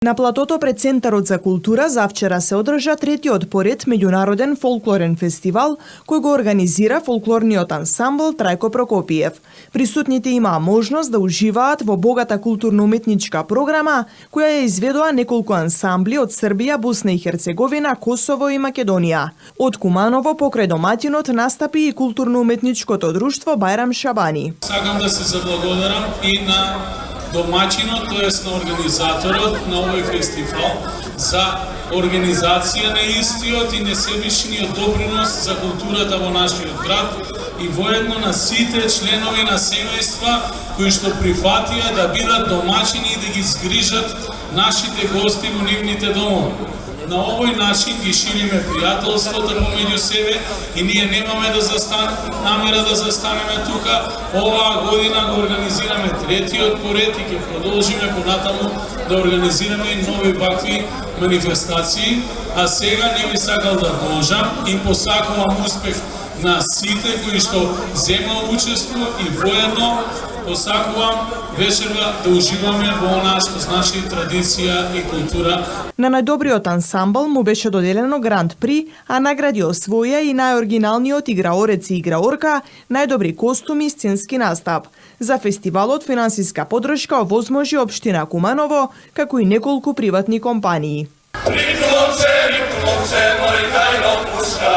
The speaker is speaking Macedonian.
На платото пред Центарот за култура завчера се одржа третиот поред меѓународен фолклорен фестивал кој го организира фолклорниот ансамбл Трајко Прокопиев. Присутните имаа можност да уживаат во богата културно-уметничка програма која ја изведоа неколку ансамбли од Србија, Босна и Херцеговина, Косово и Македонија. Од Куманово покрај домаќинот настапи и културно-уметничкото друштво Бајрам Шабани. Сакам да се заблагодарам и на домаќинот, тоест на организаторот на овој фестивал за организација на истиот и несебичниот допринос за културата во нашиот град и воедно на сите членови на семејства кои што прифатија да бидат домаќини и да ги згрижат нашите гости во нивните домови. На овој начин ги шириме пријателството помеѓу себе и ние немаме намера да застанеме тука. Оваа година го организираме третиот поред и ќе продолжиме понатаму да организираме и нови вакви манифестации. А сега не би сакал да должам и посакувам успех на сите кои што земаа учество и воедно посакувам вечерва да уживаме во она што значи традиција и култура. На најдобриот ансамбл му беше доделено Гранд При, а награди освоја и најоригиналниот играорец и играорка, најдобри костуми и сценски настап. За фестивалот финансиска поддршка овозможи општина Куманово, како и неколку приватни компании. Рикломче, мој кај пушка,